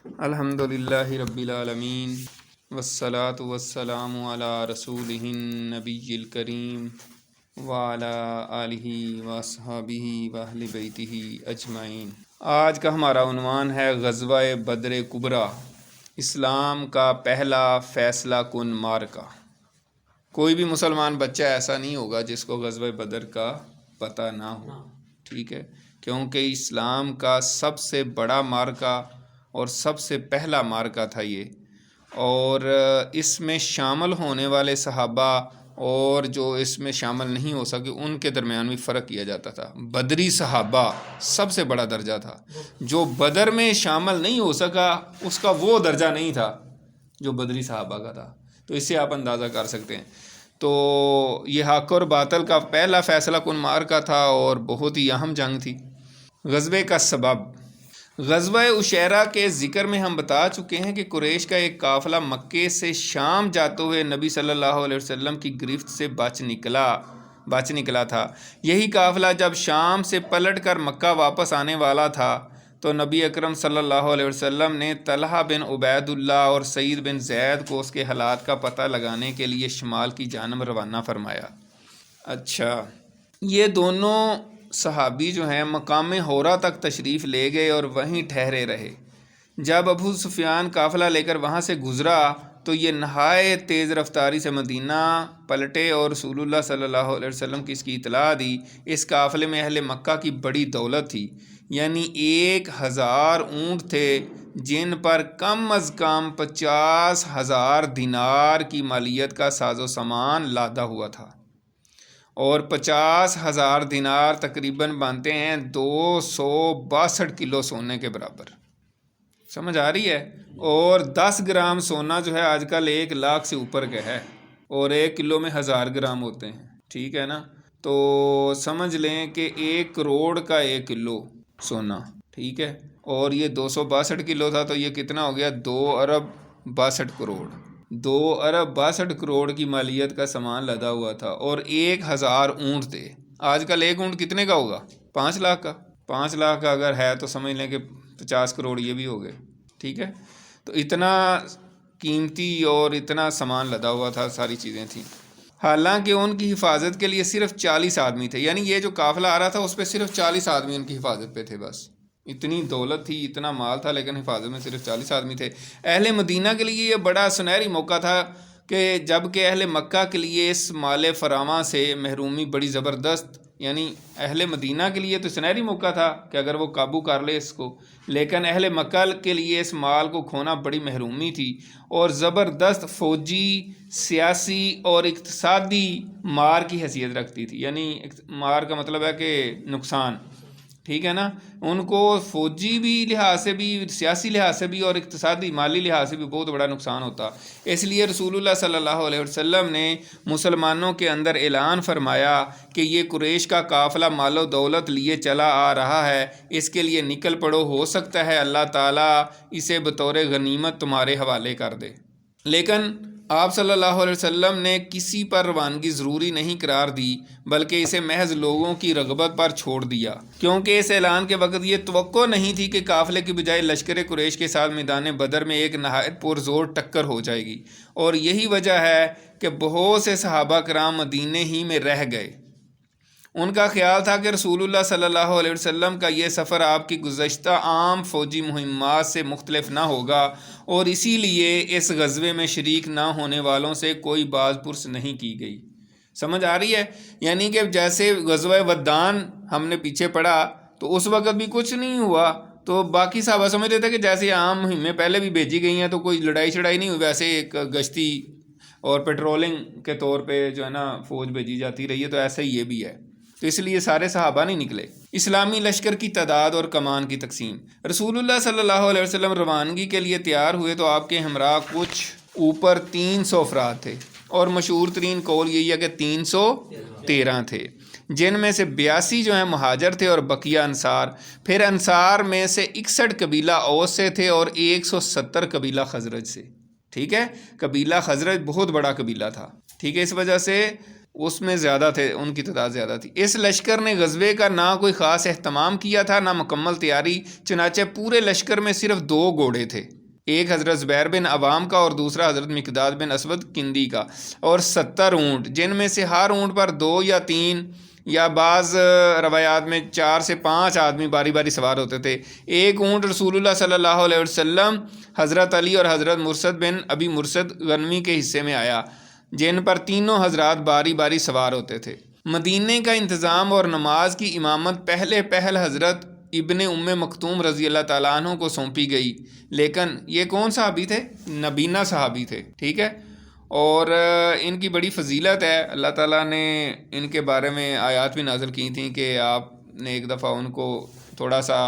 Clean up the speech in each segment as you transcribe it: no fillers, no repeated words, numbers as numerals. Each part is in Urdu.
الحمدللہ رب العالمین والصلاة والسلام علی رسولہ النبی الکریم وعلی آلہ واصحابہ واہل بیتہ اجمعین۔ آج کا ہمارا عنوان ہے غزوہ بدر کبریٰ، اسلام کا پہلا فیصلہ کن معرکہ۔ کوئی بھی مسلمان بچہ ایسا نہیں ہوگا جس کو غزوہ بدر کا پتہ نہ ہو، ٹھیک ہے، کیونکہ اسلام کا سب سے بڑا معرکہ اور سب سے پہلا معرکہ تھا یہ، اور اس میں شامل ہونے والے صحابہ اور جو اس میں شامل نہیں ہو سکے ان کے درمیان بھی فرق کیا جاتا تھا۔ بدری صحابہ سب سے بڑا درجہ تھا، جو بدر میں شامل نہیں ہو سکا اس کا وہ درجہ نہیں تھا جو بدری صحابہ کا تھا۔ تو اس سے آپ اندازہ کر سکتے ہیں۔ تو یہ حق اور باطل کا پہلا فیصلہ کن معرکہ تھا اور بہت ہی اہم جنگ تھی۔ غزوے کا سبب، غزوہ عشیرہ کے ذکر میں ہم بتا چکے ہیں کہ قریش کا ایک قافلہ مکے سے شام جاتے ہوئے نبی صلی اللہ علیہ وسلم کی گرفت سے بچ نکلا تھا۔ یہی قافلہ جب شام سے پلٹ کر مکہ واپس آنے والا تھا تو نبی اکرم صلی اللہ علیہ وسلم نے طلحہ بن عبید اللہ اور سعید بن زید کو اس کے حالات کا پتہ لگانے کے لیے شمال کی جانب روانہ فرمایا۔ اچھا، یہ دونوں صحابی جو ہیں مقام حورہ تک تشریف لے گئے اور وہیں ٹھہرے رہے۔ جب ابو سفیان قافلہ لے کر وہاں سے گزرا تو یہ نہایت تیز رفتاری سے مدینہ پلٹے اور رسول اللہ صلی اللہ علیہ وسلم کی اس کی اطلاع دی۔ اس قافلے میں اہل مکہ کی بڑی دولت تھی، یعنی 1000 اونٹ تھے جن پر کم از کم 50,000 دینار کی مالیت کا ساز و سامان لادا ہوا تھا، اور 50,000 دینار تقریباً بنتے ہیں 262 کلو سونے کے برابر۔ سمجھ آ رہی ہے؟ اور 10 گرام سونا جو ہے آج کل 1 لاکھ سے اوپر کا ہے، اور 1 کلو میں 1000 گرام ہوتے ہیں، ٹھیک ہے نا؟ تو سمجھ لیں کہ 1 کروڑ کا 1 کلو سونا، ٹھیک ہے، اور یہ 262 کلو تھا تو یہ کتنا ہو گیا؟ 2 ارب 62 کروڑ۔ 2 ارب 62 کروڑ کی مالیت کا سامان لدا ہوا تھا، اور 1000 اونٹ تھے۔ آج کل 1 اونٹ کتنے کا ہوگا؟ 5 لاکھ کا۔ 5 لاکھ کا اگر ہے تو سمجھ لیں کہ 50 کروڑ یہ بھی ہو گئے، ٹھیک ہے۔ تو اتنا قیمتی اور اتنا سامان لدا ہوا تھا، ساری چیزیں تھیں۔ حالانکہ ان کی حفاظت کے لیے صرف 40 آدمی تھے، یعنی یہ جو قافلہ آ رہا تھا اس پہ صرف 40 آدمی ان کی حفاظت پہ تھے بس۔ اتنی دولت تھی، اتنا مال تھا، لیکن حفاظت میں صرف 40 آدمی تھے۔ اہل مدینہ کے لیے یہ بڑا سنہری موقع تھا کہ جب کہ اہل مکہ کے لیے اس مال فراواں سے محرومی بڑی زبردست، یعنی اہل مدینہ کے لیے تو سنہری موقع تھا کہ اگر وہ قابو کر لے اس کو، لیکن اہل مکہ کے لیے اس مال کو کھونا بڑی محرومی تھی اور زبردست فوجی، سیاسی اور اقتصادی مار کی حیثیت رکھتی تھی۔ یعنی مار کا مطلب ہے کہ نقصان، ٹھیک ہے نا؟ ان کو فوجی بھی لحاظ سے بھی، سیاسی لحاظ سے بھی اور اقتصادی مالی لحاظ سے بھی بہت بڑا نقصان ہوتا۔ اس لیے رسول اللہ صلی اللہ علیہ وسلم نے مسلمانوں کے اندر اعلان فرمایا کہ یہ قریش کا قافلہ مال و دولت لیے چلا آ رہا ہے، اس کے لیے نکل پڑو، ہو سکتا ہے اللہ تعالیٰ اسے بطور غنیمت تمہارے حوالے کر دے۔ لیکن آپ صلی اللہ علیہ وسلم نے کسی پر روانگی ضروری نہیں قرار دی، بلکہ اسے محض لوگوں کی رغبت پر چھوڑ دیا، کیونکہ اس اعلان کے وقت یہ توقع نہیں تھی کہ قافلے کی بجائے لشکر قریش کے ساتھ میدان بدر میں ایک نہایت پرزور ٹکر ہو جائے گی، اور یہی وجہ ہے کہ بہت سے صحابہ کرام مدینے ہی میں رہ گئے۔ ان کا خیال تھا کہ رسول اللہ صلی اللہ علیہ وسلم کا یہ سفر آپ کی گزشتہ عام فوجی مہمات سے مختلف نہ ہوگا، اور اسی لیے اس غزوے میں شریک نہ ہونے والوں سے کوئی باز پرس نہیں کی گئی۔ سمجھ آ رہی ہے؟ یعنی کہ جیسے غزوہ ودان ہم نے پیچھے پڑھا تو اس وقت بھی کچھ نہیں ہوا، تو باقی صحابہ سمجھتے تھے کہ جیسے عام مہمیں پہلے بھی بھیجی گئی ہیں تو کوئی لڑائی شڑائی نہیں ہوئی، ویسے ایک گشتی اور پیٹرولنگ کے طور پہ جو ہے نا فوج بھیجی جاتی رہی ہے، تو ایسا ہی یہ بھی ہے۔ تو اس لیے سارے صحابہ نہیں نکلے۔ اسلامی لشکر کی تعداد اور کمان کی تقسیم، رسول اللہ صلی اللہ علیہ وسلم روانگی کے لیے تیار ہوئے تو آپ کے ہمراہ کچھ اوپر 300 افراد تھے، اور مشہور ترین قول یہی ہے کہ 313 تھے، جن میں سے 82 جو ہیں مہاجر تھے اور بقیہ انصار۔ پھر انصار میں سے 61 قبیلہ اوس سے تھے اور 170 قبیلہ خزرج سے، ٹھیک ہے؟ قبیلہ خزرج بہت بڑا قبیلہ تھا، ٹھیک ہے؟ اس وجہ سے اس میں زیادہ تھے، ان کی تعداد زیادہ تھی۔ اس لشکر نے غزوے کا نہ کوئی خاص اہتمام کیا تھا نہ مکمل تیاری، چنانچہ پورے لشکر میں صرف 2 گھوڑے تھے، ایک حضرت زبیر بن عوام کا اور دوسرا حضرت مقداد بن اسود کندی کا، اور 70 اونٹ، جن میں سے ہر اونٹ پر 2 یا 3 یا بعض روایات میں 4 سے 5 آدمی باری باری سوار ہوتے تھے۔ ایک اونٹ رسول اللہ صلی اللہ علیہ وسلم، حضرت علی اور حضرت مرثد بن ابی مرثد غنوی کے حصے میں آیا، جن پر تینوں حضرات باری باری سوار ہوتے تھے۔ مدینے کا انتظام اور نماز کی امامت پہل حضرت ابن ام مکتوم رضی اللہ تعالیٰ عنہ کو سونپی گئی، لیکن یہ کون صحابی تھے؟ نبینہ صحابی تھے، ٹھیک ہے، اور ان کی بڑی فضیلت ہے۔ اللہ تعالیٰ نے ان کے بارے میں آیات بھی نازل کی تھیں کہ آپ نے ایک دفعہ ان کو تھوڑا سا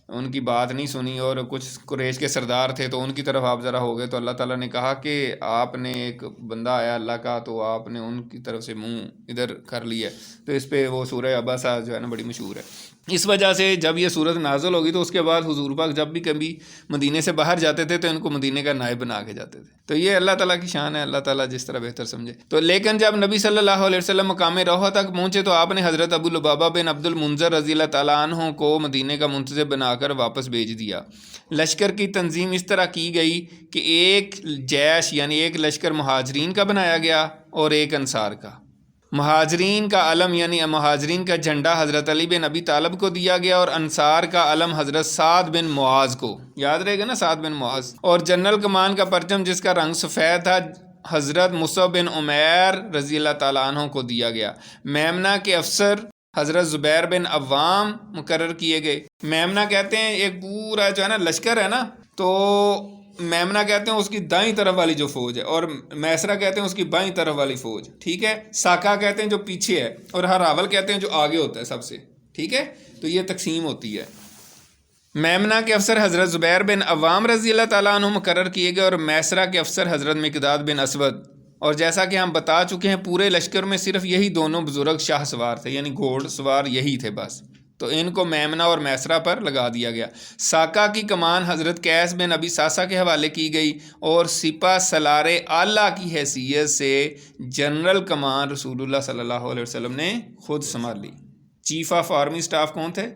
ان کی بات نہیں سنی، اور کچھ قریش کے سردار تھے تو ان کی طرف آپ ذرا ہو گئے، تو اللہ تعالیٰ نے کہا کہ آپ نے، ایک بندہ آیا اللہ کا تو آپ نے ان کی طرف سے منہ ادھر کر لیا، تو اس پہ وہ سورہ عبسہ جو ہے نا بڑی مشہور ہے۔ اس وجہ سے جب یہ صورت نازل ہوگی تو اس کے بعد حضور پاک جب بھی کبھی مدینے سے باہر جاتے تھے تو ان کو مدینے کا نائب بنا کے جاتے تھے۔ تو یہ اللہ تعالیٰ کی شان ہے، اللہ تعالیٰ جس طرح بہتر سمجھے۔ تو لیکن جب نبی صلی اللہ علیہ وسلم مقام روحہ تک پہنچے تو آپ نے حضرت ابو لبابہ بن عبد المنذر رضی اللہ تعالیٰ عنہ کو مدینے کا منتظر بنا کر واپس بھیج دیا۔ لشکر کی تنظیم اس طرح کی گئی کہ ایک جیش یعنی ایک لشکر مہاجرین کا بنایا گیا اور ایک انصار کا۔ مہاجرین کا علم یعنی مہاجرین کا جھنڈا حضرت علی بن ابی طالب کو دیا گیا، اور انصار کا علم حضرت سعد بن معاذ کو، یاد رہے گا نا سعد بن معاذ، اور جنرل کمان کا پرچم جس کا رنگ سفید تھا حضرت مصعب بن عمیر رضی اللہ تعالیٰ عنہ کو دیا گیا۔ میمنہ کے افسر حضرت زبیر بن عوام مقرر کیے گئے۔ میمنہ کہتے ہیں ایک پورا جو ہے نا لشکر ہے نا، تو میمنہ کہتے ہیں اس کی دائیں طرف والی جو فوج ہے، اور میسرہ کہتے ہیں اس کی بائیں طرف والی فوج، ٹھیک ہے، ساکا کہتے ہیں جو پیچھے ہے، اور ہراول کہتے ہیں جو آگے ہوتا ہے سب سے، ٹھیک ہے، تو یہ تقسیم ہوتی ہے۔ میمنہ کے افسر حضرت زبیر بن عوام رضی اللہ تعالیٰ عنہ مقرر کیے گئے، اور میسرہ کے افسر حضرت مقداد بن اسود، اور جیسا کہ ہم بتا چکے ہیں پورے لشکر میں صرف یہی دونوں بزرگ شاہ سوار تھے، یعنی گھوڑ سوار یہی تھے بس، تو ان کو میمنہ اور میسرہ پر لگا دیا گیا۔ ساکا کی کمان حضرت قیس بن ابی ساسا کے حوالے کی گئی، اور سپہ سالار اعلیٰ کی حیثیت سے جنرل کمان رسول اللہ صلی اللہ علیہ وسلم نے خود سنبھال لی۔ چیف آف آرمی سٹاف کون تھے؟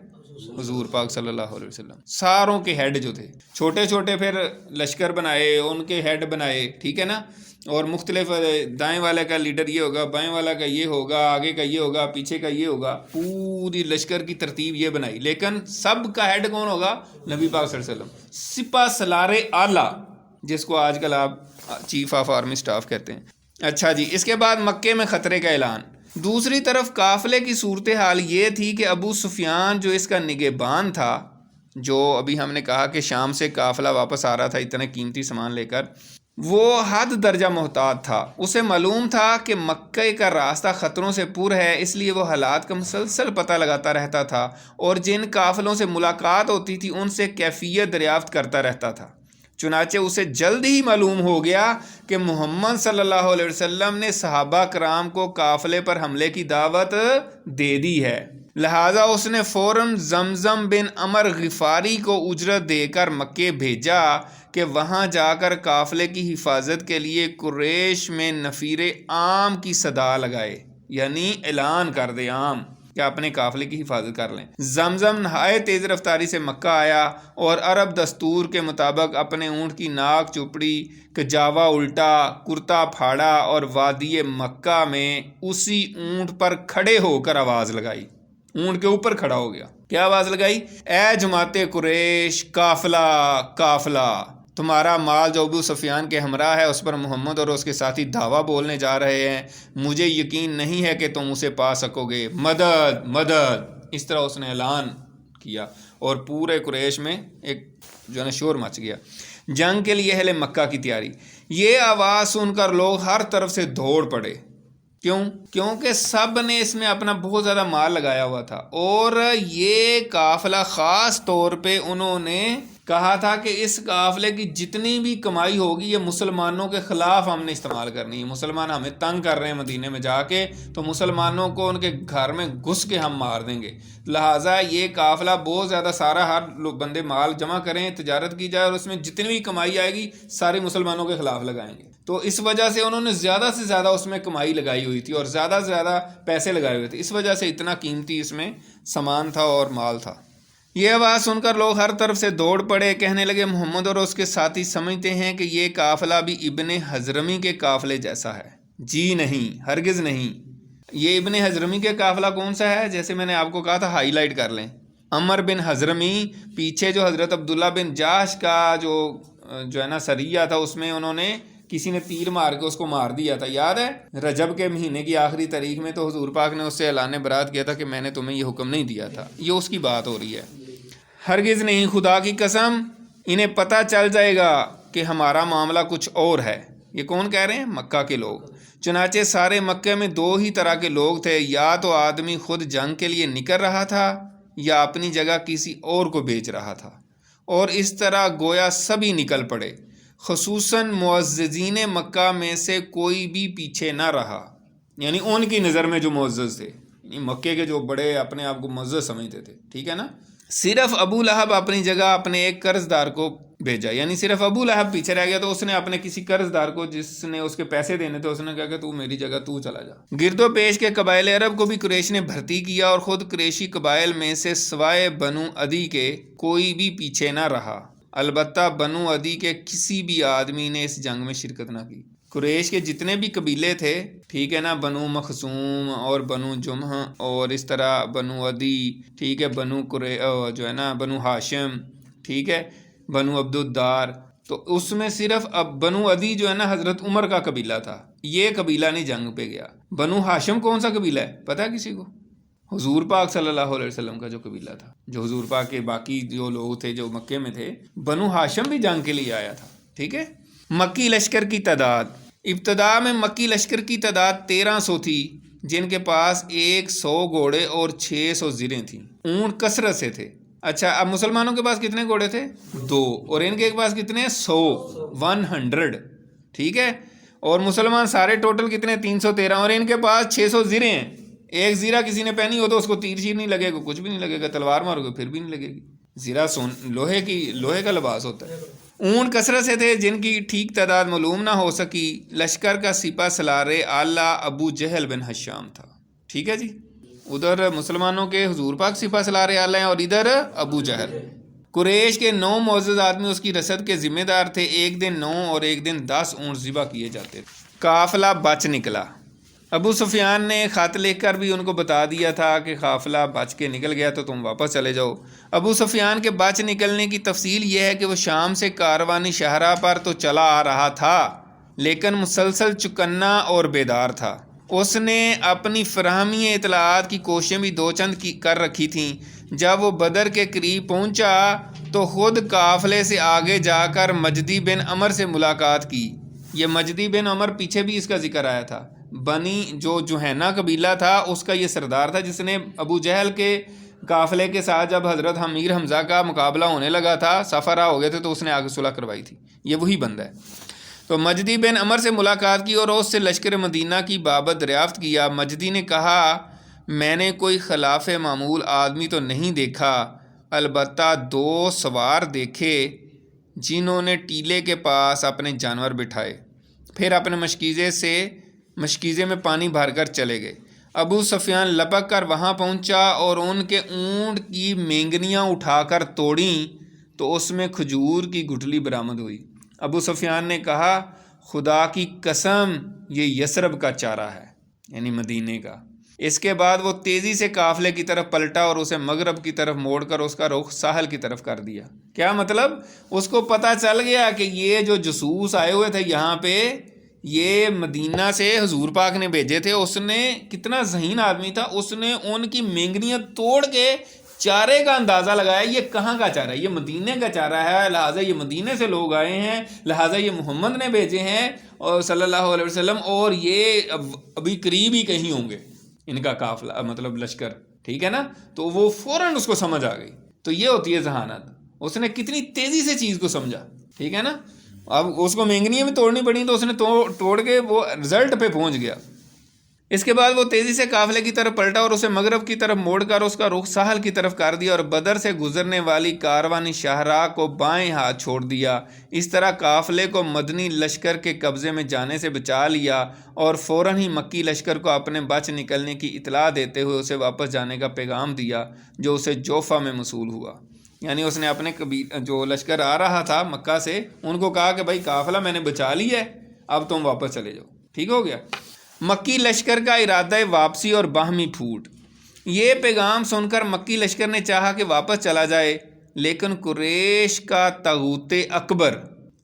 حضور پاک صلی اللہ علیہ وسلم۔ ساروں کے ہیڈ جو تھے، چھوٹے چھوٹے پھر لشکر بنائے، ان کے ہیڈ بنائے، ٹھیک ہے نا، اور مختلف، دائیں والے کا لیڈر یہ ہوگا، بائیں والا کا یہ ہوگا، آگے کا یہ ہوگا، پیچھے کا یہ ہوگا، پوری لشکر کی ترتیب یہ بنائی، لیکن سب کا ہیڈ کون ہوگا؟ نبی پاک صلی اللہ علیہ وسلم، سپہ سالار اعلیٰ، جس کو آج کل آپ چیف آف آرمی سٹاف کہتے ہیں۔ اچھا جی، اس کے بعد مکے میں خطرے کا اعلان۔ دوسری طرف قافلے کی صورتحال یہ تھی کہ ابو سفیان جو اس کا نگہبان تھا، جو ابھی ہم نے کہا کہ شام سے قافلہ واپس آ رہا تھا اتنے قیمتی سامان لے کر، وہ حد درجہ محتاط تھا۔ اسے معلوم تھا کہ مکہ کا راستہ خطروں سے پر ہے، اس لیے وہ حالات کا مسلسل پتہ لگاتا رہتا تھا، اور جن قافلوں سے ملاقات ہوتی تھی ان سے کیفیت دریافت کرتا رہتا تھا۔ چنانچہ اسے جلد ہی معلوم ہو گیا کہ محمد صلی اللہ علیہ وسلم نے صحابہ کرام کو قافلے پر حملے کی دعوت دے دی ہے، لہٰذا اس نے فوراً زمزم بن عمر غفاری کو اجرت دے کر مکے بھیجا کہ وہاں جا کر قافلے کی حفاظت کے لیے قریش میں نفیر عام کی صدا لگائے، یعنی اعلان کر دے عام کہ اپنے قافلے کی حفاظت کر لیں۔ زمزم نہایت تیز رفتاری سے مکہ آیا، اور عرب دستور کے مطابق اپنے اونٹ کی ناک چپڑی، کجاوا الٹا، کرتا پھاڑا، اور وادی مکہ میں اسی اونٹ پر کھڑے ہو کر آواز لگائی، اونٹ کے اوپر کھڑا ہو گیا، کیا آواز لگائی؟ اے جماعت قریش، قافلہ قافلہ، تمہارا مال جو ابو سفیان کے ہمراہ ہے اس پر محمد اور اس کے ساتھی دعویٰ بولنے جا رہے ہیں، مجھے یقین نہیں ہے کہ تم اسے پا سکو گے، مدد مدد۔ اس طرح اس نے اعلان کیا، اور پورے قریش میں ایک جو ہے نا شور مچ گیا۔ جنگ کے لیے اہل مکہ کی تیاری۔ یہ آواز سن کر لوگ ہر طرف سے دوڑ پڑے، کیونکہ سب نے اس میں اپنا بہت زیادہ مال لگایا ہوا تھا، اور یہ قافلہ خاص طور پہ انہوں نے کہا تھا کہ اس قافلے کی جتنی بھی کمائی ہوگی یہ مسلمانوں کے خلاف ہم نے استعمال کرنی ہے. مسلمان ہمیں تنگ کر رہے ہیں مدینے میں جا کے، تو مسلمانوں کو ان کے گھر میں گھس کے ہم مار دیں گے. لہٰذا یہ قافلہ بہت زیادہ سارا، ہر بندے مال جمع کریں، تجارت کی جائے، اور اس میں جتنی بھی کمائی آئے گی سارے مسلمانوں کے خلاف لگائیں گے. تو اس وجہ سے انہوں نے زیادہ سے زیادہ اس میں کمائی لگائی ہوئی تھی اور زیادہ سے زیادہ پیسے لگائے ہوئے تھے. اس وجہ سے اتنا قیمتی اس میں سامان تھا اور مال تھا. یہ آواز سن کر لوگ ہر طرف سے دوڑ پڑے. کہنے لگے محمد اور اس کے ساتھی سمجھتے ہیں کہ یہ قافلہ بھی ابن حضرمی کے قافلے جیسا ہے. جی نہیں، ہرگز نہیں. یہ ابن حضرمی کے قافلہ کون سا ہے؟ جیسے میں نے آپ کو کہا تھا ہائی لائٹ کر لیں. عمر بن حضرمی، پیچھے جو حضرت عبداللہ بن جاش کا جو ہے نا سریہ تھا، اس میں انہوں نے کسی نے تیر مار کے اس کو مار دیا تھا، یاد ہے؟ رجب کے مہینے کی آخری تاریخ میں تو حضور پاک نے اس سے اعلان برات کیا تھا کہ میں نے تمہیں یہ حکم نہیں دیا تھا. یہ اس کی بات ہو رہی ہے. ہرگز نہیں، خدا کی قسم انہیں پتہ چل جائے گا کہ ہمارا معاملہ کچھ اور ہے. یہ کون کہہ رہے ہیں؟ مکہ کے لوگ. چنانچہ سارے مکے میں دو ہی طرح کے لوگ تھے، یا تو آدمی خود جنگ کے لیے نکل رہا تھا یا اپنی جگہ کسی اور کو بیچ رہا تھا، اور اس طرح گویا سبھی نکل پڑے. خصوصاً معززین مکہ میں سے کوئی بھی پیچھے نہ رہا، یعنی ان کی نظر میں جو معزز تھے، یعنی مکے کے جو بڑے اپنے آپ کو معزز سمجھتے تھے، ٹھیک ہے نا. صرف ابو لہب اپنی جگہ اپنے ایک قرض دار کو بھیجا، یعنی صرف ابو لہب پیچھے رہ گیا، تو اس نے اپنے کسی قرض دار کو جس نے اس کے پیسے دینے تھے، اس نے کہا کہ تو میری جگہ تو چلا جا. گرد و پیش کے قبائل عرب کو بھی قریش نے بھرتی کیا، اور خود قریشی قبائل میں سے سوائے بنو عدی کے کوئی بھی پیچھے نہ رہا. البتہ بنو عدی کے کسی بھی آدمی نے اس جنگ میں شرکت نہ کی. قریش کے جتنے بھی قبیلے تھے، ٹھیک ہے نا، بنو مخزوم اور بنو جمح اور اس طرح بنو عدی، ٹھیک ہے، جو ہے نا بنو ہاشم، ٹھیک ہے، بنو عبد الدار، تو اس میں صرف اب بنو عدی جو ہے نا حضرت عمر کا قبیلہ تھا، یہ قبیلہ نہیں جنگ پہ گیا. بنو ہاشم کون سا قبیلہ ہے پتہ ہے کسی کو؟ حضور پاک صلی اللہ علیہ وسلم کا جو قبیلہ تھا، جو حضور پاک کے باقی جو لوگ تھے جو مکے میں تھے، بنو ہاشم بھی جنگ کے لیے آیا تھا. ٹھیک ہے. مکی لشکر کی تعداد، ابتدا میں مکی لشکر کی تعداد 1300 تھی، جن کے پاس 100 گھوڑے اور 600 زریں تھیں. اونٹ کثرت سے تھے. اچھا، اب مسلمانوں کے پاس کتنے گھوڑے تھے؟ 2، اور ان کے پاس کتنے؟ 100. ٹھیک ہے. اور مسلمان سارے ٹوٹل کتنے؟ 313، اور ان کے پاس 600 زریں ہیں. ایک زیرہ کسی نے پہنی ہو تو اس کو تیر شیر نہیں لگے گا، کچھ بھی نہیں لگے گا، تلوار مارو گے پھر بھی نہیں لگے گی. زیرہ لوہے کا لباس ہوتا ہے. اونٹ کثرت سے تھے جن کی ٹھیک تعداد معلوم نہ ہو سکی. لشکر کا سپہ سالار اعلیٰ ابو جہل بن حشام تھا. ٹھیک ہے جی. ادھر مسلمانوں کے حضور پاک سپہ سالار اعلیٰ ہیں اور ادھر ابو جہل. قریش کے 9 معزز آدمی اس کی رسد کے ذمہ دار تھے. ایک دن 9 اور ایک دن 10 اونٹ ذبح کیے جاتے تھے. قافلہ بچ نکلا. ابو سفیان نے خط لکھ کر بھی ان کو بتا دیا تھا کہ قافلہ بچ کے نکل گیا تو تم واپس چلے جاؤ. ابو سفیان کے بچ نکلنے کی تفصیل یہ ہے کہ وہ شام سے کاروانی شہرہ پر تو چلا آ رہا تھا، لیکن مسلسل چکنا اور بیدار تھا. اس نے اپنی فراہمی اطلاعات کی کوششیں بھی 2 چند کر رکھی تھیں. جب وہ بدر کے قریب پہنچا تو خود قافلے سے آگے جا کر مجدی بن عمر سے ملاقات کی. یہ مجدی بن عمر پیچھے بھی اس کا ذکر آیا تھا. بنی جو جوہینہ قبیلہ تھا اس کا یہ سردار تھا، جس نے ابو جہل کے قافلے کے ساتھ جب حضرت امیر حمزہ کا مقابلہ ہونے لگا تھا، سفرہ ہو گئے تھے، تو اس نے آگے صلح کروائی تھی. یہ وہی بندہ ہے. تو مجدی بن عمر سے ملاقات کی اور اس سے لشکر مدینہ کی بابت دریافت کیا. مجدی نے کہا میں نے کوئی خلاف معمول آدمی تو نہیں دیکھا، البتہ 2 سوار دیکھے جنہوں نے ٹیلے کے پاس اپنے جانور بٹھائے، پھر اپنے مشکیزے میں پانی بھر کر چلے گئے. ابو سفیان لپک کر وہاں پہنچا اور ان کے اونٹ کی مینگنیاں اٹھا کر توڑیں تو اس میں کھجور کی گٹھلی برآمد ہوئی. ابو سفیان نے کہا خدا کی قسم یہ یثرب کا چارہ ہے، یعنی مدینے کا. اس کے بعد وہ تیزی سے قافلے کی طرف پلٹا اور اسے مغرب کی طرف موڑ کر اس کا رخ ساحل کی طرف کر دیا. کیا مطلب؟ اس کو پتہ چل گیا کہ یہ جو جاسوس آئے ہوئے تھے یہاں پہ، یہ مدینہ سے حضور پاک نے بھیجے تھے. اس نے کتنا ذہین آدمی تھا، اس نے ان کی مینگنیاں توڑ کے چارے کا اندازہ لگایا. یہ کہاں کا چارہ ہے؟ یہ مدینے کا چارہ ہے، لہٰذا یہ مدینے سے لوگ آئے ہیں، لہٰذا یہ محمد نے بھیجے ہیں اور صلی اللہ علیہ وسلم، اور یہ ابھی قریب ہی کہیں ہوں گے ان کا قافلہ، مطلب لشکر. ٹھیک ہے نا. تو وہ فوراً اس کو سمجھ آ گئی. تو یہ ہوتی ہے ذہانت. اس نے کتنی تیزی سے چیز کو سمجھا، ٹھیک ہے نا. اب اس کو مینگنیاں بھی توڑنی پڑی تو اس نے توڑ کے وہ رزلٹ پہ پہنچ گیا. اس کے بعد وہ تیزی سے قافلے کی طرف پلٹا اور اسے مغرب کی طرف موڑ کر اس کا رخ ساحل کی طرف کر دیا اور بدر سے گزرنے والی کاروانی شاہراہ کو بائیں ہاتھ چھوڑ دیا. اس طرح قافلے کو مدنی لشکر کے قبضے میں جانے سے بچا لیا اور فوراً ہی مکی لشکر کو اپنے بچ نکلنے کی اطلاع دیتے ہوئے اسے واپس جانے کا پیغام دیا، جو اسے جوفہ میں موصول ہوا. یعنی اس نے اپنے جو لشکر آ رہا تھا مکہ سے ان کو کہا کہ بھائی قافلہ میں نے بچا لیا ہے، اب تم واپس چلے جاؤ. ٹھیک ہو گیا. مکی لشکر کا ارادہ واپسی اور باہمی پھوٹ. یہ پیغام سن کر مکی لشکر نے چاہا کہ واپس چلا جائے، لیکن قریش کا طاغوت اکبر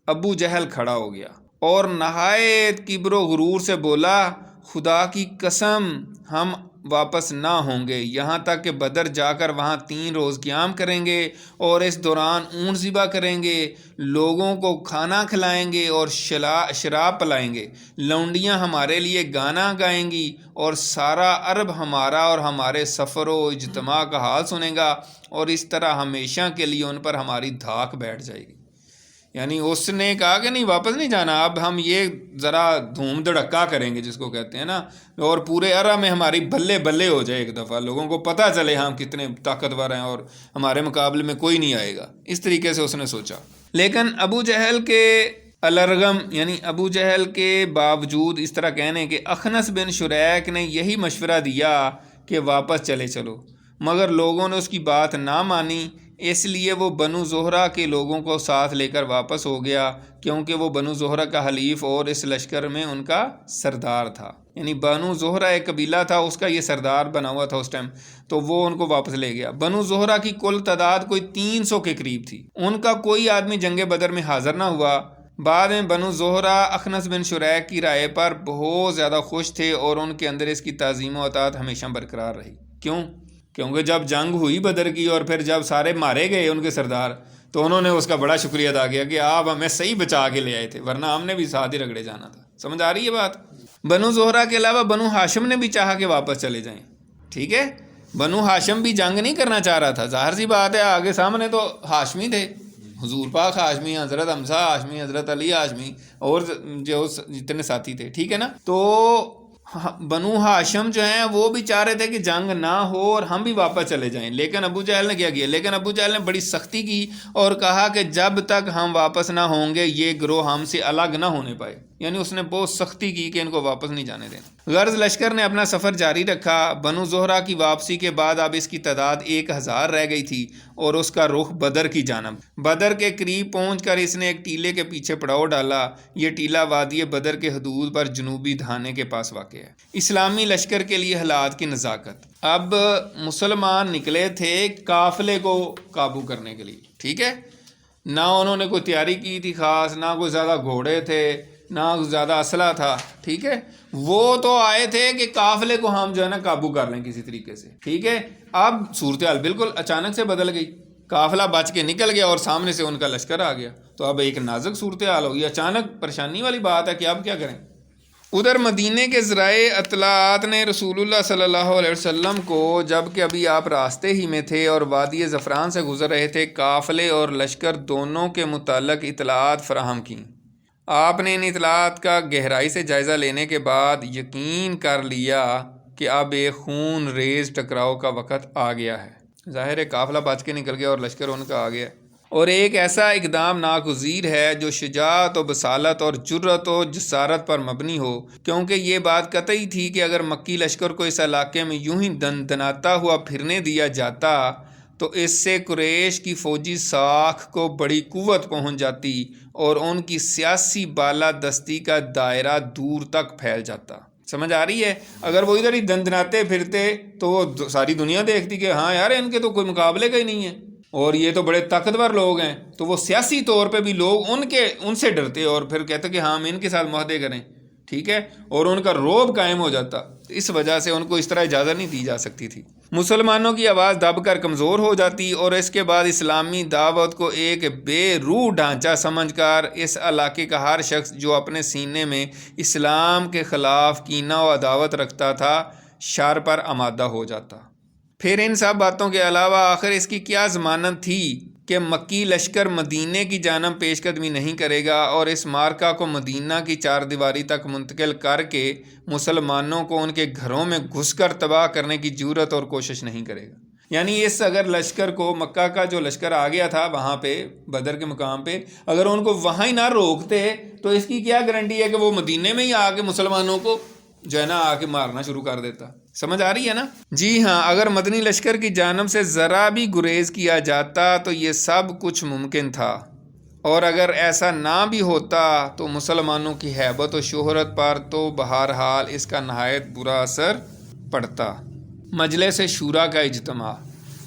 ابو جہل کھڑا ہو گیا اور نہایت کبر و غرور سے بولا، خدا کی قسم ہم واپس نہ ہوں گے یہاں تک کہ بدر جا کر وہاں 3 روز قیام کریں گے اور اس دوران اونٹ ذبح کریں گے، لوگوں کو کھانا کھلائیں گے اور شراب پلائیں گے، لونڈیاں ہمارے لیے گانا گائیں گی اور سارا عرب ہمارا اور ہمارے سفر و اجتماع کا حال سنے گا، اور اس طرح ہمیشہ کے لیے ان پر ہماری دھاک بیٹھ جائے گی. یعنی اس نے کہا کہ نہیں واپس نہیں جانا، اب ہم یہ ذرا دھوم دھڑکا کریں گے جس کو کہتے ہیں نا، اور پورے عرب میں ہماری بلے بلے ہو جائے ایک دفعہ، لوگوں کو پتہ چلے ہم کتنے طاقتور ہیں اور ہمارے مقابلے میں کوئی نہیں آئے گا. اس طریقے سے اس نے سوچا. لیکن ابو جہل کے الرغم یعنی ابو جہل کے باوجود اس طرح کہنے کہ اخنس بن شریک نے یہی مشورہ دیا کہ واپس چلے چلو، مگر لوگوں نے اس کی بات نہ مانی، اس لیے وہ بنو زہرہ کے لوگوں کو ساتھ لے کر واپس ہو گیا، کیونکہ وہ بنو زہرہ کا حلیف اور اس لشکر میں ان کا سردار تھا. یعنی بنو زہرہ ایک قبیلہ تھا، اس کا یہ سردار بنا ہوا تھا اس ٹائم، تو وہ ان کو واپس لے گیا. بنو زہرہ کی کل تعداد کوئی 300 کے قریب تھی. ان کا کوئی آدمی جنگ بدر میں حاضر نہ ہوا. بعد میں بنو زہرہ اخنس بن شریک کی رائے پر بہت زیادہ خوش تھے اور ان کے اندر اس کی تعظیم و اطاعت ہمیشہ برقرار رہی. کیونکہ جب جنگ ہوئی بدر کی اور پھر جب سارے مارے گئے ان کے سردار، تو انہوں نے اس کا بڑا شکریہ ادا کیا کہ آپ ہمیں صحیح بچا کے لے آئے تھے، ورنہ ہم نے بھی ساتھ ہی رگڑے جانا تھا. سمجھ آ رہی ہے بات؟ بنو زہرہ کے علاوہ بنو ہاشم نے بھی چاہا کہ واپس چلے جائیں. ٹھیک ہے. بنو ہاشم بھی جنگ نہیں کرنا چاہ رہا تھا، ظاہر سی بات ہے، آگے سامنے تو ہاشمی تھے، حضور پاک ہاشمی، حضرت حمزہ ہاشمی، حضرت علی ہاشمی اور جو جتنے ساتھی تھے. ٹھیک ہے نا. تو بنو ہاشم جو ہیں وہ بھی چاہ رہے تھے کہ جنگ نہ ہو اور ہم بھی واپس چلے جائیں. لیکن ابو جہل نے کیا کیا؟ لیکن ابو جہل نے بڑی سختی کی اور کہا کہ جب تک ہم واپس نہ ہوں گے یہ گروہ ہم سے الگ نہ ہونے پائے. یعنی اس نے بہت سختی کی کہ ان کو واپس نہیں جانے دینا. غرض لشکر نے اپنا سفر جاری رکھا. بنو زہرہ کی واپسی کے بعد اب اس کی تعداد 1000 رہ گئی تھی اور اس کا رخ بدر کی جانب. بدر کے قریب پہنچ کر اس نے ایک ٹیلے کے پیچھے پڑاؤ ڈالا. یہ ٹیلہ وادی بدر کے حدود پر جنوبی دھانے کے پاس واقع ہے. اسلامی لشکر کے لیے حالات کی نزاکت. اب مسلمان نکلے تھے قافلے کو قابو کرنے کے لیے. ٹھیک ہے. نہ انہوں نے کوئی تیاری کی تھی خاص، نہ کوئی زیادہ گھوڑے تھے، نہ زیادہ اسلحہ تھا. ٹھیک ہے. وہ تو آئے تھے کہ قافلے کو ہم جو ہے نا قابو کر لیں کسی طریقے سے. ٹھیک ہے. اب صورتحال بالکل اچانک سے بدل گئی. قافلہ بچ کے نکل گیا اور سامنے سے ان کا لشکر آ گیا. تو اب ایک نازک صورتحال ہوگی. اچانک پریشانی والی بات ہے کہ اب کیا کریں. ادھر مدینے کے ذرائع اطلاعات نے رسول اللہ صلی اللہ علیہ وسلم کو، جب کہ ابھی آپ راستے ہی میں تھے اور وادی زفران سے گزر رہے تھے، قافلے اور لشکر دونوں کے متعلق اطلاعات فراہم کیں. آپ نے ان اطلاعات کا گہرائی سے جائزہ لینے کے بعد یقین کر لیا کہ اب ایک خون ریز ٹکراؤ کا وقت آ گیا ہے. ظاہر ہے قافلہ بچ کے نکل گیا اور لشکر ان کا آ گیا، اور ایک ایسا اقدام ناگزیر ہے جو شجاعت و بصالت اور جرأت و جسارت پر مبنی ہو، کیونکہ یہ بات قطعی تھی کہ اگر مکی لشکر کو اس علاقے میں یوں ہی دندناتا ہوا پھرنے دیا جاتا تو اس سے قریش کی فوجی ساکھ کو بڑی قوت پہنچ جاتی اور ان کی سیاسی بالادستی کا دائرہ دور تک پھیل جاتا. سمجھ آ رہی ہے؟ اگر وہ ادھر ہی دندناتے پھرتے تو وہ ساری دنیا دیکھتی کہ ہاں یار ان کے تو کوئی مقابلے کا ہی نہیں ہے اور یہ تو بڑے طاقتور لوگ ہیں، تو وہ سیاسی طور پہ بھی لوگ ان سے ڈرتے اور پھر کہتے کہ ہاں ہم ان کے ساتھ معاہدے کریں. ٹھیک ہے. اور ان کا روب قائم ہو جاتا. اس وجہ سے ان کو اس طرح اجازت نہیں دی جا سکتی تھی. مسلمانوں کی آواز دب کر کمزور ہو جاتی اور اس کے بعد اسلامی دعوت کو ایک بے روح ڈھانچہ سمجھ کر اس علاقے کا ہر شخص جو اپنے سینے میں اسلام کے خلاف کینہ و عداوت رکھتا تھا شر پر آمادہ ہو جاتا. پھر ان سب باتوں کے علاوہ آخر اس کی کیا ضمانت تھی کہ مکی لشکر مدینے کی جانب پیش قدمی نہیں کرے گا اور اس مارکہ کو مدینہ کی چار دیواری تک منتقل کر کے مسلمانوں کو ان کے گھروں میں گھس کر تباہ کرنے کی جرات اور کوشش نہیں کرے گا۔ یعنی اس اگر لشکر کو، مکہ کا جو لشکر آ گیا تھا وہاں پہ بدر کے مقام پہ، اگر ان کو وہاں ہی نہ روکتے تو اس کی کیا گارنٹی ہے کہ وہ مدینے میں ہی آ کے مسلمانوں کو جو ہے نا آ کے مارنا شروع کر دیتا۔ سمجھ آ رہی ہے نا؟ جی ہاں، اگر مدنی لشکر کی جانب سے ذرا بھی گریز کیا جاتا تو یہ سب کچھ ممکن تھا، اور اگر ایسا نہ بھی ہوتا تو مسلمانوں کی ہیبت و شہرت پر تو بہرحال اس کا نہایت برا اثر پڑتا۔ مجلس شورا کا اجتماع۔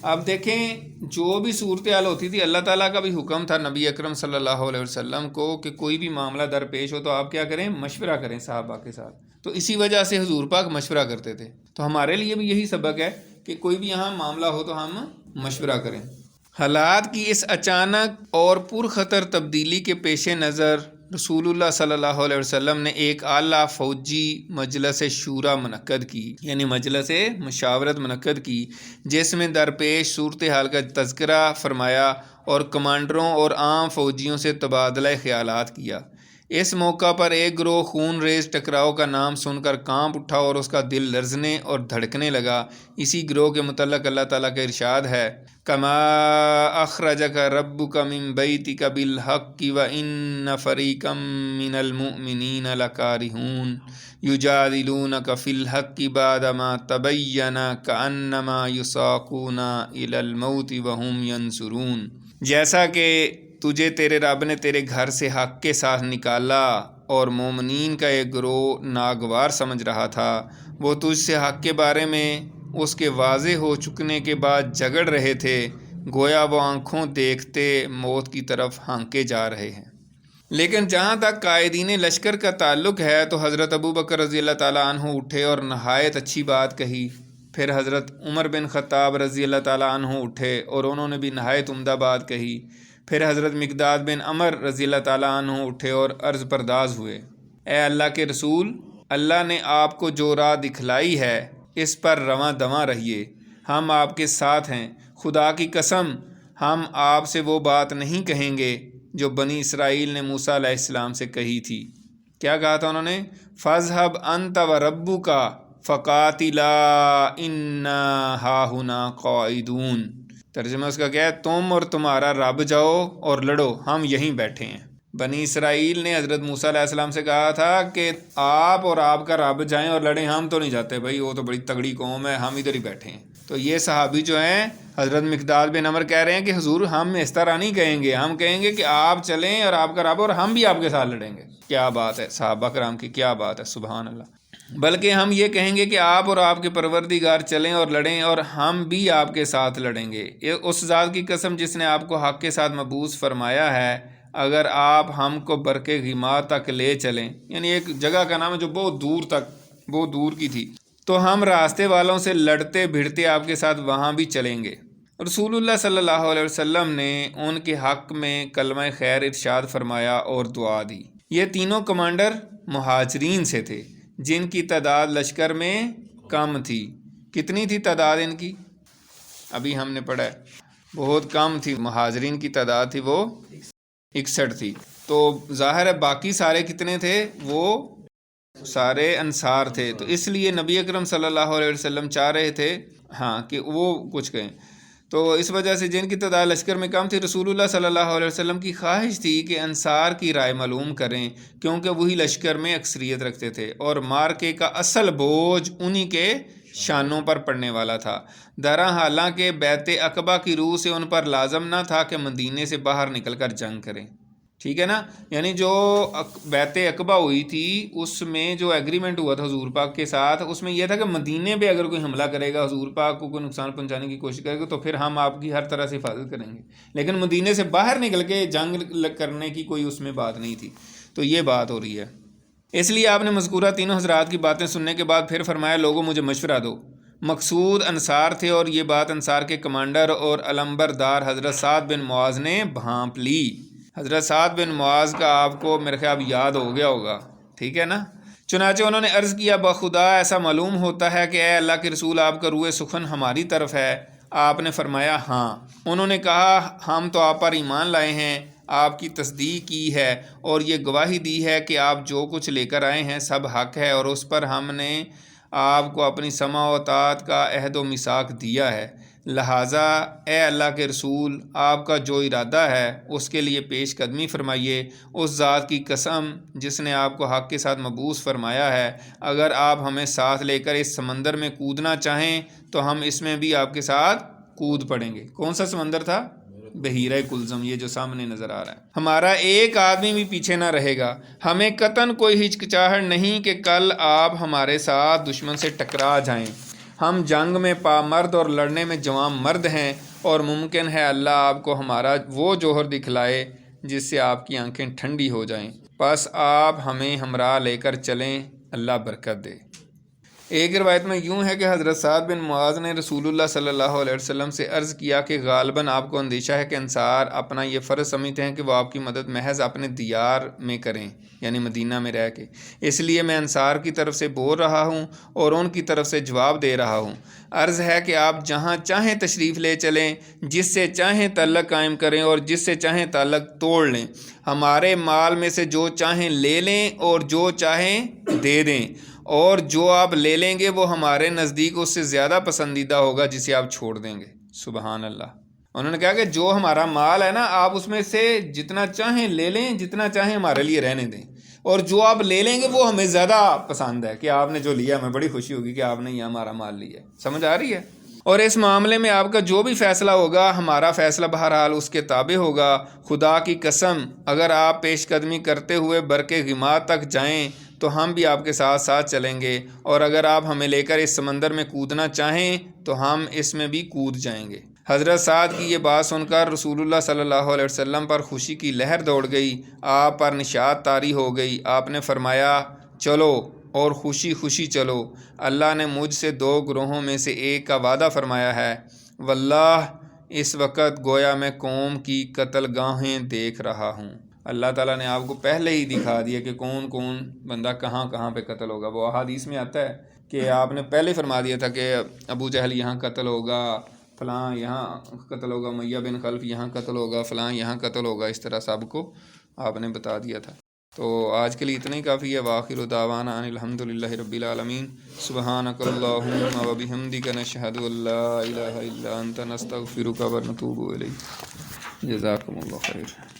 اب دیکھیں جو بھی صورتحال ہوتی تھی، اللہ تعالیٰ کا بھی حکم تھا نبی اکرم صلی اللہ علیہ وسلم کو کہ کوئی بھی معاملہ درپیش ہو تو آپ کیا کریں؟ مشورہ کریں صحابہ کے ساتھ۔ تو اسی وجہ سے حضور پاک مشورہ کرتے تھے۔ تو ہمارے لیے بھی یہی سبق ہے کہ کوئی بھی یہاں معاملہ ہو تو ہم مشورہ کریں۔ حالات کی اس اچانک اور پرخطر تبدیلی کے پیش نظر رسول اللہ صلی اللہ علیہ وسلم نے ایک اعلیٰ فوجی مجلس شورا منعقد کی، یعنی مجلس مشاورت منعقد کی، جس میں درپیش صورتحال کا تذکرہ فرمایا اور کمانڈروں اور عام فوجیوں سے تبادلہ خیالات کیا۔ اس موقع پر ایک گروہ خون ریز ٹکراؤ کا نام سن کر کانپ اٹھا اور اس کا دل لرزنے اور دھڑکنے لگا۔ اسی گروہ کے متعلق اللہ تعالیٰ کا ارشاد ہے، کما اخرجک ربک من بیتک بالحق وان فریقا من المؤمنین لکارہون یجادلونک فی الحق بعدما تبین کانما یساقون الی الموت وہم ینظرون۔ جیسا کہ تجھے تیرے رب نے تیرے گھر سے حق کے ساتھ نکالا اور مومنین کا ایک گروہ ناگوار سمجھ رہا تھا، وہ تجھ سے حق کے بارے میں اس کے واضح ہو چکنے کے بعد جھگڑ رہے تھے، گویا وہ آنکھوں دیکھتے موت کی طرف ہانکے جا رہے ہیں۔ لیکن جہاں تک قائدین لشکر کا تعلق ہے تو حضرت ابو بکر رضی اللہ تعالیٰ عنہ اٹھے اور نہایت اچھی بات کہی۔ پھر حضرت عمر بن خطاب رضی اللہ تعالیٰ عنہ اٹھے اور انہوں نے بھی نہایت عمدہ بات کہی۔ پھر حضرت مقداد بن عمر رضی اللہ تعالیٰ عنہ اٹھے اور عرض پرداز ہوئے، اے اللہ کے رسول، اللہ نے آپ کو جو راہ دکھلائی ہے اس پر رواں دواں رہیے، ہم آپ کے ساتھ ہیں۔ خدا کی قسم ہم آپ سے وہ بات نہیں کہیں گے جو بنی اسرائیل نے موسیٰ علیہ السلام سے کہی تھی۔ کیا کہا تھا انہوں نے؟ فَاذْهَبْ أَنْتَ وَرَبُّكَ فَقَاتِلَا إِنَّا هَاهُنَا قَاعِدُونَ۔ ترجمہ اس کا کیا ہے؟ تم اور تمہارا رب جاؤ اور لڑو، ہم یہیں بیٹھے ہیں۔ بنی اسرائیل نے حضرت موسیٰ علیہ السلام سے کہا تھا کہ آپ اور آپ کا رب جائیں اور لڑیں، ہم تو نہیں جاتے بھائی، وہ تو بڑی تگڑی قوم ہے، ہم ادھر ہی بیٹھے ہیں۔ تو یہ صحابی جو ہیں حضرت مقداد بن عمر کہہ رہے ہیں کہ حضور ہم اس طرح نہیں کہیں گے، ہم کہیں گے کہ آپ چلیں اور آپ کا رب، اور ہم بھی آپ کے ساتھ لڑیں گے۔ کیا بات ہے صحابہ کرام کی، کیا بات ہے، سبحان اللہ۔ بلکہ ہم یہ کہیں گے کہ آپ اور آپ کے پروردگار چلیں اور لڑیں اور ہم بھی آپ کے ساتھ لڑیں گے۔ اس ذات کی قسم جس نے آپ کو حق کے ساتھ مبعوث فرمایا ہے، اگر آپ ہم کو برق غمار تک لے چلیں، یعنی ایک جگہ کا نام ہے جو بہت دور تک، بہت دور کی تھی، تو ہم راستے والوں سے لڑتے بھڑتے آپ کے ساتھ وہاں بھی چلیں گے۔ رسول اللہ صلی اللہ علیہ وسلم نے ان کے حق میں کلمہ خیر ارشاد فرمایا اور دعا دی۔ یہ تینوں کمانڈر مہاجرین سے تھے جن کی تعداد لشکر میں کم تھی۔ کتنی تھی تعداد ان کی؟ ابھی ہم نے پڑھا ہے، بہت کم تھی۔ مہاجرین کی تعداد تھی وہ 61 تھی۔ تو ظاہر ہے باقی سارے کتنے تھے؟ وہ سارے انصار تھے۔ تو اس لیے نبی اکرم صلی اللہ علیہ وسلم چاہ رہے تھے کہ وہ کچھ کہیں۔ تو اس وجہ سے جن کی تعداد لشکر میں کم تھی، رسول اللہ صلی اللہ علیہ وسلم کی خواہش تھی کہ انصار کی رائے معلوم کریں، کیونکہ وہی لشکر میں اکثریت رکھتے تھے اور مارکے کا اصل بوجھ انہی کے شانوں پر پڑنے والا تھا۔ درا حالانکہ بیعت عقبہ کی روح سے ان پر لازم نہ تھا کہ مدینے سے باہر نکل کر جنگ کریں، ٹھیک ہے نا؟ یعنی جو بیعت عقبہ ہوئی تھی اس میں جو ایگریمنٹ ہوا تھا حضور پاک کے ساتھ، اس میں یہ تھا کہ مدینے پہ اگر کوئی حملہ کرے گا، حضور پاک کو کوئی نقصان پہنچانے کی کوشش کرے گا، تو پھر ہم آپ کی ہر طرح سے حفاظت کریں گے، لیکن مدینے سے باہر نکل کے جنگ کرنے کی کوئی اس میں بات نہیں تھی۔ تو یہ بات ہو رہی ہے۔ اس لیے آپ نے مذکورہ تینوں حضرات کی باتیں سننے کے بعد پھر فرمایا، لوگوں مجھے مشورہ دو۔ مقصود انصار تھے اور یہ بات انصار کے کمانڈر اور علمبردار حضرت سعد بن معاذ نے بھانپ لی۔ حضرت سعد بن معاذ کا آپ کو میرے خیال یاد ہو گیا ہوگا، ٹھیک ہے نا؟ چنانچہ انہوں نے عرض کیا، بخدا ایسا معلوم ہوتا ہے کہ اے اللہ کے رسول، آپ کا روح سخن ہماری طرف ہے آپ نے فرمایا ہاں۔ انہوں نے کہا ہم تو آپ پر ایمان لائے ہیں، آپ کی تصدیق کی ہے اور یہ گواہی دی ہے کہ آپ جو کچھ لے کر آئے ہیں سب حق ہے، اور اس پر ہم نے آپ کو اپنی سمع و اطاعت کا عہد و میثاق دیا ہے، لہٰذا اے اللہ کے رسول آپ کا جو ارادہ ہے اس کے لیے پیش قدمی فرمائیے۔ اس ذات کی قسم جس نے آپ کو حق کے ساتھ مبعوث فرمایا ہے، اگر آپ ہمیں ساتھ لے کر اس سمندر میں کودنا چاہیں تو ہم اس میں بھی آپ کے ساتھ کود پڑیں گے۔ کون سا سمندر تھا؟ بحیرہ کلزم، یہ جو سامنے نظر آ رہا ہے۔ ہمارا ایک آدمی بھی پیچھے نہ رہے گا، ہمیں قطعاً کوئی ہچکچاہٹ نہیں کہ کل آپ ہمارے ساتھ دشمن سے ٹکرا جائیں۔ ہم جنگ میں پامرد اور لڑنے میں جوان مرد ہیں، اور ممکن ہے اللہ آپ کو ہمارا وہ جوہر دکھلائے جس سے آپ کی آنکھیں ٹھنڈی ہو جائیں، بس آپ ہمیں ہمراہ لے کر چلیں، اللہ برکت دے۔ ایک روایت میں یوں ہے کہ حضرت سعد بن معاذ نے رسول اللہ صلی اللہ علیہ وسلم سے عرض کیا کہ غالباً آپ کو اندیشہ ہے کہ انصار اپنا یہ فرض سمجھتے ہیں کہ وہ آپ کی مدد محض اپنے دیار میں کریں، یعنی مدینہ میں رہ کے، اس لیے میں انصار کی طرف سے بول رہا ہوں اور ان کی طرف سے جواب دے رہا ہوں۔ عرض ہے کہ آپ جہاں چاہیں تشریف لے چلیں، جس سے چاہیں تعلق قائم کریں اور جس سے چاہیں تعلق توڑ لیں، ہمارے مال میں سے جو چاہیں لے لیں اور جو چاہیں دے دیں، اور جو آپ لے لیں گے وہ ہمارے نزدیک اس سے زیادہ پسندیدہ ہوگا جسے آپ چھوڑ دیں گے۔ سبحان اللہ۔ انہوں نے کہا کہ جو ہمارا مال ہے نا، آپ اس میں سے جتنا چاہیں لے لیں، جتنا چاہیں ہمارے لیے رہنے دیں، اور جو آپ لے لیں گے وہ ہمیں زیادہ پسند ہے کہ آپ نے جو لیا، ہمیں بڑی خوشی ہوگی کہ آپ نے یہ ہمارا مال لیا ہے۔ سمجھ آ رہی ہے؟ اور اس معاملے میں آپ کا جو بھی فیصلہ ہوگا ہمارا فیصلہ بہرحال اس کے تابع ہوگا۔ خدا کی قسم اگر آپ پیش قدمی کرتے ہوئے برق غماد تک جائیں تو ہم بھی آپ کے ساتھ ساتھ چلیں گے، اور اگر آپ ہمیں لے کر اس سمندر میں کودنا چاہیں تو ہم اس میں بھی کود جائیں گے۔ حضرت سعد کی یہ بات سن کر رسول اللہ صلی اللہ علیہ وسلم پر خوشی کی لہر دوڑ گئی، آپ پر نشاط طاری ہو گئی۔ آپ نے فرمایا چلو اور خوشی خوشی چلو، اللہ نے مجھ سے 2 گروہوں میں سے ایک کا وعدہ فرمایا ہے، واللہ اس وقت گویا میں قوم کی قتل گاہیں دیکھ رہا ہوں۔ اللہ تعالیٰ نے آپ کو پہلے ہی دکھا دیا کہ کون کون بندہ کہاں کہاں پہ قتل ہوگا۔ وہ احادیث میں آتا ہے کہ آپ نے پہلے فرما دیا تھا کہ ابو جہل یہاں قتل ہوگا، فلاں یہاں قتل ہوگا، امیہ بن خلف یہاں قتل ہوگا، فلاں یہاں قتل ہوگا، اس طرح سب کو آپ نے بتا دیا تھا۔ تو آج کے لیے اتنا ہی کافی ہے۔ وآخر دعوانا ان الحمد للہ رب العالمین۔ سبحانک اللہم و بحمدک نشہد ان لا الہ الا انت نستغفرک و نتوب الیک۔ جزاکم اللہ خیر۔